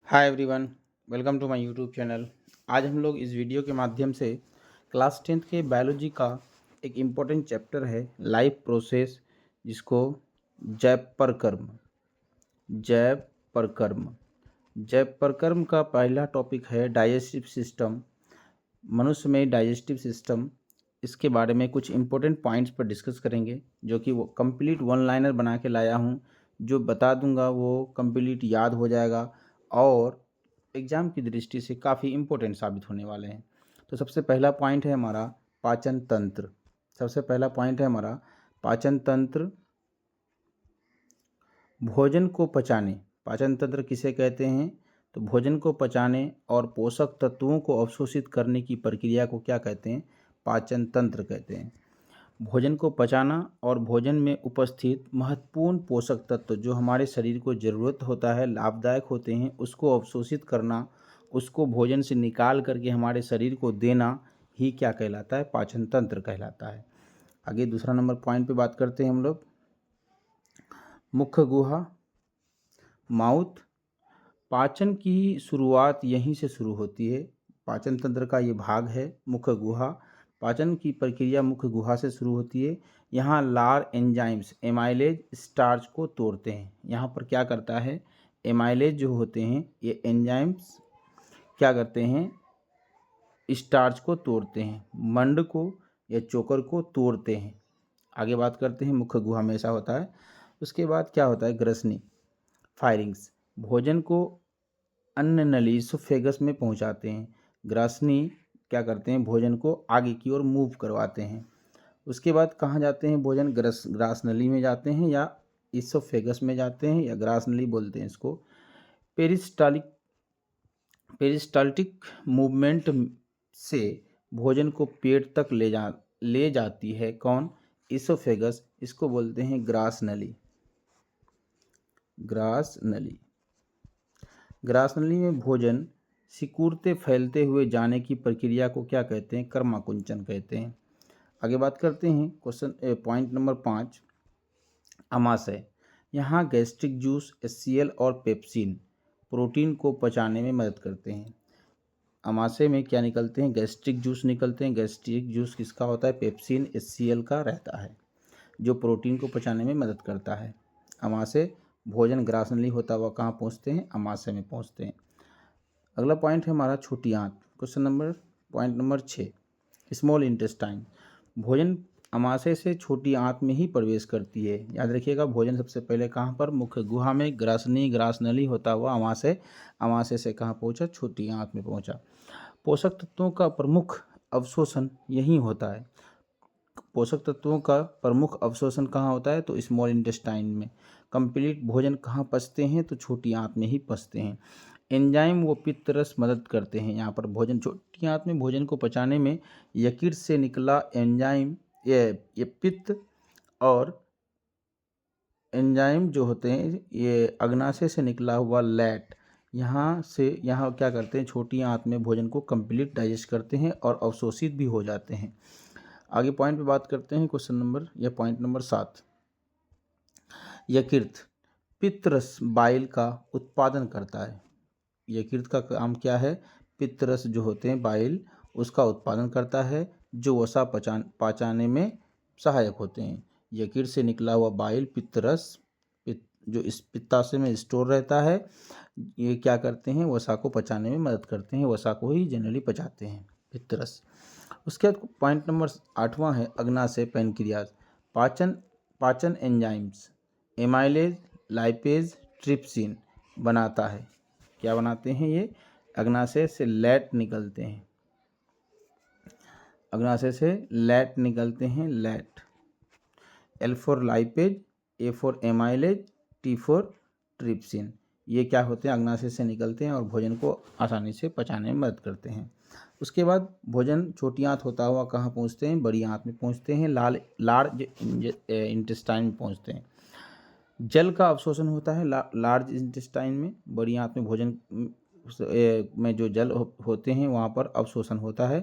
Hi everyone, welcome to my YouTube channel. आज हम लोग इस वीडियो के माध्यम से क्लास 10th के बायोलॉजी का एक इम्पोर्टेंट चैप्टर है लाइफ प्रोसेस, जिसको जैव प्रकर्म जैव प्रकर्म जैव प्रकर्म का पहला टॉपिक है डाइजेस्टिव सिस्टम। मनुष्य में डाइजेस्टिव सिस्टम, इसके बारे में कुछ इम्पोर्टेंट पॉइंट्स पर डिस्कस करेंगे, जो कि वो कंप्लीट वन लाइनर बना के लाया हूँ। जो बता दूंगा वो कंप्लीट याद हो जाएगा और एग्ज़ाम की दृष्टि से काफ़ी इम्पोर्टेंट साबित होने वाले हैं। तो सबसे पहला पॉइंट है हमारा पाचन तंत्र। सबसे पहला पॉइंट है हमारा पाचन तंत्र। भोजन को पचाने, पाचन तंत्र किसे कहते हैं? तो भोजन को पचाने और पोषक तत्वों को अवशोषित करने की प्रक्रिया को क्या कहते हैं? पाचन तंत्र कहते हैं। भोजन को पचाना और भोजन में उपस्थित महत्वपूर्ण पोषक तत्व जो हमारे शरीर को ज़रूरत होता है, लाभदायक होते हैं, उसको अवशोषित करना, उसको भोजन से निकाल करके हमारे शरीर को देना ही क्या कहलाता है? पाचन तंत्र कहलाता है। आगे दूसरा नंबर पॉइंट पे बात करते हैं हम लोग। मुख्य गुहा, माउथ। पाचन की शुरुआत यहीं से शुरू होती है। पाचन तंत्र का ये भाग है मुख्य गुहा। पाचन की प्रक्रिया मुख्य गुहा से शुरू होती है। यहाँ लार एंजाइम्स एमाइलेज स्टार्च को तोड़ते हैं। यहाँ पर क्या करता है? एमाइलेज जो होते हैं ये एंजाइम्स क्या करते हैं? स्टार्च को तोड़ते हैं, मंड को या चोकर को तोड़ते हैं। आगे बात करते हैं, मुख्य गुहा में ऐसा होता है। उसके बाद क्या होता है? ग्रसनी फायरिंग्स, भोजन को अन्न नली इसोफेगस में पहुंचाते हैं। ग्रासनी क्या करते हैं? भोजन को आगे की ओर मूव करवाते हैं। उसके बाद कहाँ जाते हैं? भोजन ग्रास नली में जाते हैं या इसोफेगस में जाते हैं या ग्रास नली बोलते हैं इसको। पेरिस्टाल्टिक मूवमेंट से भोजन को पेट तक ले जाती है कौन? इसोफेगस। इसको बोलते हैं ग्रास नली। ग्रास नली ग्रास नली में भोजन सिकुड़ते फैलते हुए जाने की प्रक्रिया को क्या कहते हैं? कर्माकुंचन कहते हैं। आगे बात करते हैं पॉइंट नंबर 5, अमाशय। यहाँ गैस्ट्रिक जूस, HCl और पेप्सिन प्रोटीन को पचाने में मदद करते हैं। अमाशय में क्या निकलते हैं? गैस्ट्रिक जूस निकलते हैं। गैस्ट्रिक जूस किसका होता है? पेप्सिन, HCl का रहता है, जो प्रोटीन को पचाने में मदद करता है। अमाशय भोजन ग्रास नली होता हुआ कहाँ पहुँचते हैं? अमाशय में पहुँचते हैं। अगला पॉइंट है हमारा छोटी आंत। Point number 6, small intestine. भोजन अमाशय से छोटी आंत में ही प्रवेश करती है। याद रखिएगा, भोजन सबसे पहले कहाँ पर? मुख्य गुहा में ग्रास नली होता हुआ अमाशय, अमाशय से कहाँ पहुँचा? छोटी आंत में पहुँचा। पोषक तत्वों का प्रमुख अवशोषण यहीं होता है। पोषक तत्वों का प्रमुख अवशोषण कहाँ होता है? तो स्मॉल इंटेस्टाइन में। कंप्लीट भोजन कहाँ पचते हैं? तो छोटी आंत में ही पचते हैं। एंजाइम व पित्त रस मदद करते हैं। यहाँ पर भोजन छोटी आंत में भोजन को पचाने में यकृत से निकला एंजाइम, ये पित्त और एंजाइम जो होते हैं ये अग्नाशय से निकला हुआ लैट, यहाँ क्या करते हैं? छोटी आंत में भोजन को कंप्लीट डाइजेस्ट करते हैं और अवशोषित भी हो जाते हैं। आगे पॉइंट पे बात करते हैं, पॉइंट नंबर 7, यकृत पित्त रस बाइल का उत्पादन करता है। यकृत का काम क्या है? पित्त रस जो होते हैं बाइल, उसका उत्पादन करता है, जो वसा पचाने में सहायक होते हैं। यकृत से निकला हुआ बाइल पित्त रस, जो इस पित्ताशय में स्टोर रहता है, ये क्या करते हैं? वसा को पचाने में मदद करते हैं। वसा को ही जनरली पचाते हैं, पित्त रस। उसके बाद पॉइंट नंबर 8वां है अग्नाशय पैनक्रियाज। पाचन एंजाइम्स एमाइलेज, लाइपेज, ट्रिप्सिन बनाता है। क्या बनाते हैं ये? अग्नाशय से लैट निकलते हैं। अग्नाशय से लैट निकलते हैं, LAT. L for lipase, A for amylase, T for trypsin. ये क्या होते हैं? अग्नाशय से निकलते हैं और भोजन को आसानी से पचाने में मदद करते हैं। उसके बाद भोजन छोटी आंत होता हुआ कहाँ पहुँचते हैं? बड़ी आंत में पहुँचते हैं, लार्ज इंटेस्टाइन में पहुँचते हैं। जल का अवशोषण होता है लार्ज इंटेस्टाइन में। बड़ी आंत में भोजन में जो जल होते हैं वहाँ पर अवशोषण होता है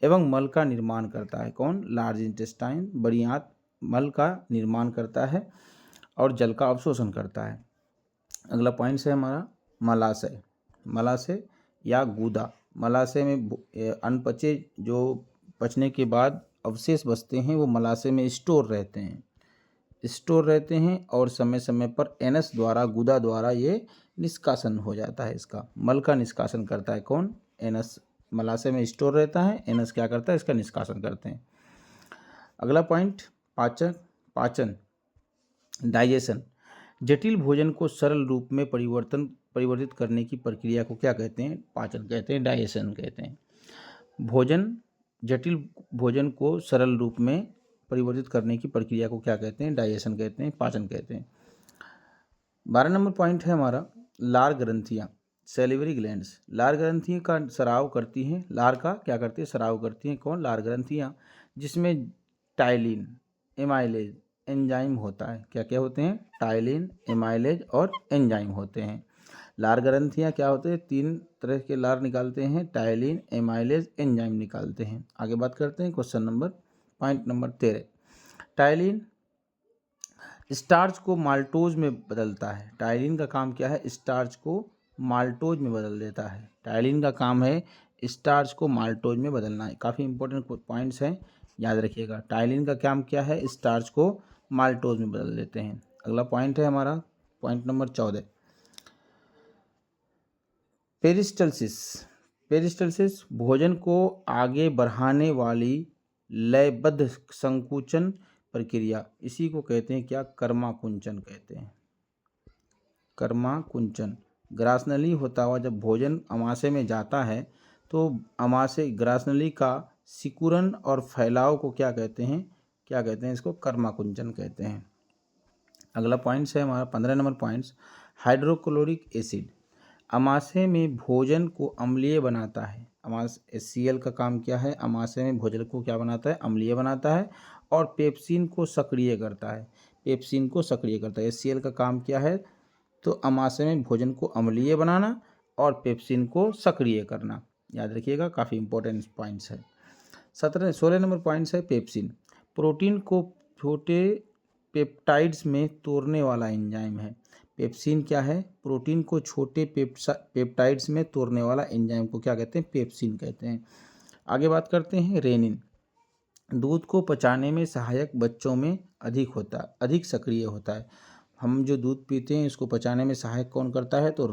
एवं मल का निर्माण करता है। कौन? लार्ज इंटेस्टाइन, बड़ी आंत मल का निर्माण करता है और जल का अवशोषण करता है। अगला पॉइंट है हमारा मलाशय। मलाशय या गूदा। मलाशय में अनपचे जो पचने के बाद अवशेष बचते हैं वो मलाशय में स्टोर रहते हैं और समय समय पर एनस द्वारा, गूदा द्वारा ये निष्कासन हो जाता है। इसका मल का निष्कासन करता है कौन? एनस। मलाशय में स्टोर रहता है, एनस क्या करता है? इसका निष्कासन करते हैं। अगला पॉइंट पाचन डाइजेशन। जटिल भोजन को सरल रूप में परिवर्तित करने की प्रक्रिया को क्या कहते हैं? पाचन कहते हैं, डाइजेशन कहते हैं। जटिल भोजन को सरल रूप में परिवर्तित करने की प्रक्रिया को क्या कहते हैं? डाइजेशन कहते हैं, पाचन कहते हैं। 12 नंबर पॉइंट है हमारा लार ग्रंथियाँ, सेलिवरी ग्लैंड्स। लार ग्रंथियाँ का स्राव करती हैं। लार का क्या करती है? स्राव करती हैं। कौन? लार ग्रंथियाँ, जिसमें टाइलिन, एमाइलेज, एंजाइम होता है। क्या क्या होते हैं? टाइलिन, एमाइलेज और एंजाइम होते हैं। लार ग्रंथियाँ क्या होते हैं? 3 तरह के लार निकालते हैं, टाइलिन, एमाइलेज, एंजाइम निकालते हैं। आगे बात करते हैं पॉइंट नंबर 13। टाइलिन स्टार्च को माल्टोज में बदलता है। टाइलिन का काम क्या है? स्टार्च को माल्टोज में बदल देता है। टाइलिन का काम है स्टार्च को माल्टोज में बदलना है। काफ़ी इंपॉर्टेंट पॉइंट्स हैं, याद रखिएगा। टाइलिन का काम क्या है? स्टार्च को माल्टोज में बदल देते हैं। अगला पॉइंट है हमारा पॉइंट नंबर 14, पेरिस्टल्सिस भोजन को आगे बढ़ाने वाली लयबद्ध संकुचन प्रक्रिया। इसी को कहते हैं क्या? कर्माकुंचन कहते हैं। कर्माकुंचन ग्रासनली होता हुआ जब भोजन अमाशय में जाता है तो अमाशय ग्रासनली का सिकुड़न और फैलाव को क्या कहते हैं? इसको कर्माकुंचन कहते हैं। अगला पॉइंट्स है हमारा 15 नंबर पॉइंट्स, हाइड्रोक्लोरिक एसिड अमाशय में भोजन को अम्लीय बनाता है। HCl का काम क्या है? अमाशय में भोजन को क्या बनाता है? अम्लीय बनाता है और पेप्सिन को सक्रिय करता है। HCl का काम क्या है? तो अमाशय में भोजन को अम्लीय बनाना और पेप्सिन को सक्रिय करना। याद रखिएगा, काफ़ी इंपॉर्टेंट पॉइंट्स है। 16 नंबर पॉइंट्स है पेप्सिन। प्रोटीन को छोटे पेप्टाइड्स में तोड़ने वाला एंजाइम है। पेप्सिन क्या है? प्रोटीन को छोटे पेप्टाइड्स में तोड़ने वाला एंजाइम को क्या कहते हैं? पेप्सिन कहते हैं। आगे बात करते हैं रेनिन। दूध को पचाने में सहायक बच्चों में अधिक सक्रिय होता है। हम जो दूध पीते हैं इसको पचाने में सहायक कौन करता है? तो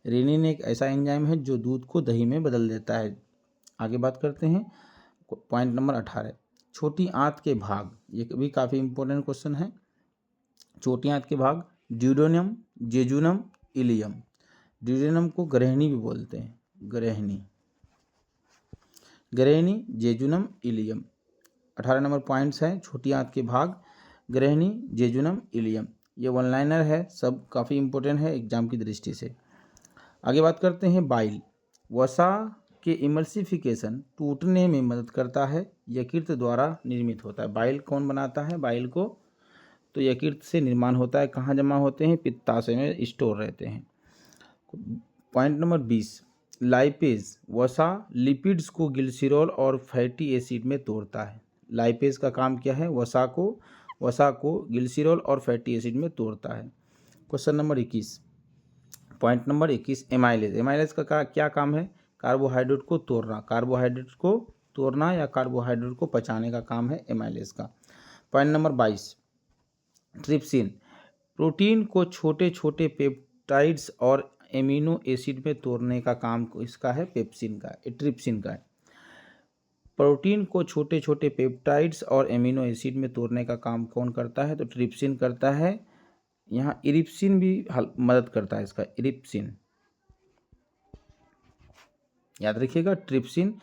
रेनिन एक ऐसा एंजाइम है जो दूध को दही में बदल देता है। आगे बात करते हैं पॉइंट नंबर 18, छोटी आंत के भाग। ये भी काफ़ी इंपॉर्टेंट क्वेश्चन है। छोटी आंत के भाग ड्यूडेनम, जेजुनम, इलियम। ड्यूडेनम को ग्रहणी भी बोलते हैं, ग्रहणी, जेजुनम, इलियम। 18 नंबर पॉइंट्स हैं छोटी आंत के भाग, ग्रहणी, जेजुनम, इलियम। ये वन लाइनर है, सब काफ़ी इंपॉर्टेंट है एग्जाम की दृष्टि से। आगे बात करते हैं बाइल। वसा के इमल्सिफिकेशन टूटने में मदद करता है, यकृत द्वारा निर्मित होता है। बाइल कौन बनाता है? बाइल को तो यकृत से निर्माण होता है। कहाँ जमा होते हैं? पित्ताशय में स्टोर रहते हैं। पॉइंट नंबर 20, लाइपेज वसा लिपिड्स को ग्लिसरॉल और फैटी एसिड में तोड़ता है। लाइपेज का काम क्या है? वसा को ग्लिसरॉल और फैटी एसिड में तोड़ता है। Question number 21, point number 21, amylase का क्या काम है? कार्बोहाइड्रेट को तोड़ना या कार्बोहाइड्रेट को पचाने का काम है एमाइलेज का। पॉइंट नंबर 22, ट्रिप्सिन प्रोटीन को छोटे छोटे पेप्टाइड्स और एमिनो एसिड में तोड़ने का काम इसका है, ट्रिप्सिन का है। प्रोटीन को छोटे छोटे पेप्टाइड्स और एमिनो एसिड में तोड़ने का काम कौन करता है? तो ट्रिप्सिन करता है। यहाँ इरिप्सिन भी मदद करता है इसका, इरिप्सिन याद रखिएगा। ट्रिप्सिन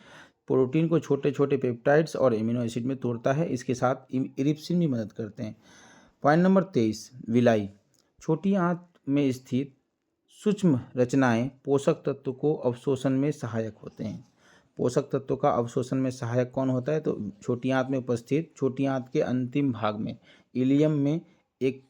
प्रोटीन को छोटे छोटे पेप्टाइड्स और एमिनो एसिड में तोड़ता है, इसके साथ इरिप्सिन भी मदद करते हैं। पॉइंट नंबर 23, विलाई छोटी आंत में स्थित सूक्ष्म रचनाएं पोषक तत्व को अवशोषण में सहायक होते हैं। पोषक तत्व का अवशोषण में सहायक कौन होता है? तो छोटी आंत में उपस्थित, छोटी आंत के अंतिम भाग में इलियम में एक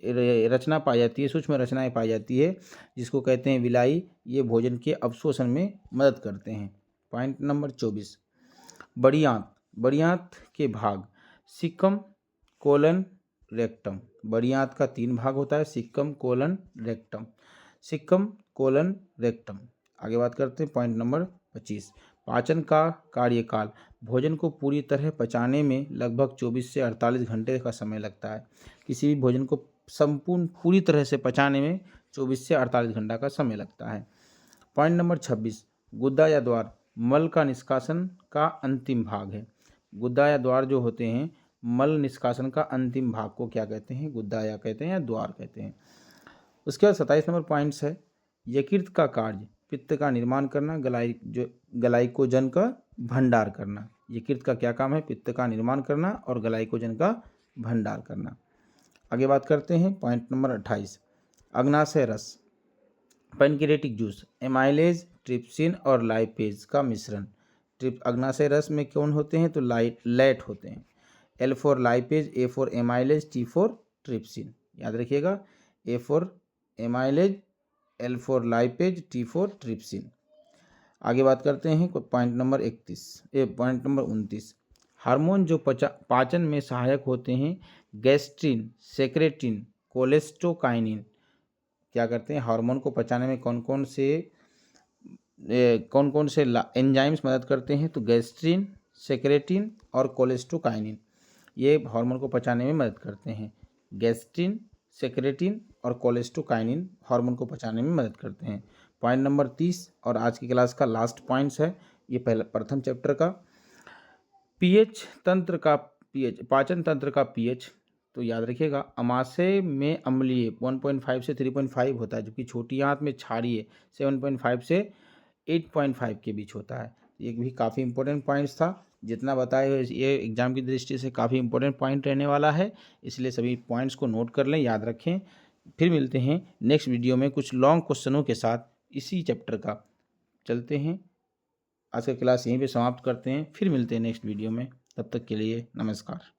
रचना पाई जाती है, सूक्ष्म रचनाएं पाई जाती है जिसको कहते हैं विलाई। ये भोजन के अवशोषण में मदद करते हैं। पॉइंट नंबर 24, बड़ी आंत के भाग सिक्कम, कोलन, रेक्टम। बड़ी आंत का 3 भाग होता है, caecum, colon, rectum. Caecum colon rectum. आगे बात करते हैं पॉइंट नंबर 25, पाचन का कार्यकाल। भोजन को पूरी तरह पचाने में लगभग 24 से 48 घंटे का समय लगता है। किसी भी भोजन को संपूर्ण पूरी तरह से पचाने में 24 से 48 घंटा का समय लगता है। पॉइंट नंबर 26, गुद्दा या द्वार मल का निष्कासन का अंतिम भाग है। गुद्दा या द्वार जो होते हैं, मल निष्कासन का अंतिम भाग को क्या कहते हैं? गुद्दा या कहते हैं या द्वार कहते हैं। उसके बाद 27 नंबर पॉइंट्स है, यकृत का कार्य पित्त का निर्माण करना, ग्लाइकोजन का भंडार करना। यकृत का क्या काम है? पित्त का निर्माण करना और ग्लाइकोजन का भंडार करना। आगे बात करते हैं पॉइंट नंबर 28, अग्नाशय रस, पैनक्रियाटिक जूस, एमाइलेज, ट्रिप्सिन और लाइपेज का मिश्रण। अग्नाशय रस में कौन होते हैं? तो लैट होते हैं। L for lipase, A for amylase, T for trypsin. याद रखिएगा, A for amylase, L for lipase, T for trypsin. आगे बात करते हैं पॉइंट नंबर 29, हार्मोन जो पाचन में सहायक होते हैं, गैस्ट्रिन, सेक्रेटिन, कोलेस्टोकाइनिन। क्या करते हैं? हार्मोन को पचाने में कौन कौन से एंजाइम्स मदद करते हैं? तो गैस्ट्रिन, सेक्रेटिन और कोलेस्टोकाइनिन, ये हार्मोन को पचाने में मदद करते हैं। गैस्ट्रिन, सेक्रेटिन और कोलेस्टोकाइनिन हार्मोन को पचाने में मदद करते हैं। पॉइंट नंबर 30 और आज की क्लास का लास्ट पॉइंट्स है, ये प्रथम चैप्टर का पीएच तंत्र का पीएच, पाचन तंत्र का पीएच। तो याद रखिएगा, अमाशय में अम्लीय 1.5 से 3.5 होता है, जबकि छोटी आंत में क्षारीय 7.5 से 8.5 के बीच होता है। ये भी काफ़ी इंपॉर्टेंट पॉइंट्स था, जितना बताए हुए ये एग्जाम की दृष्टि से काफ़ी इंपॉर्टेंट पॉइंट रहने वाला है, इसलिए सभी पॉइंट्स को नोट कर लें, याद रखें। फिर मिलते हैं नेक्स्ट वीडियो में कुछ लॉन्ग क्वेश्चनों के साथ इसी चैप्टर का। चलते हैं, आज का क्लास यहीं पे समाप्त करते हैं, फिर मिलते हैं नेक्स्ट वीडियो में। तब तक के लिए नमस्कार।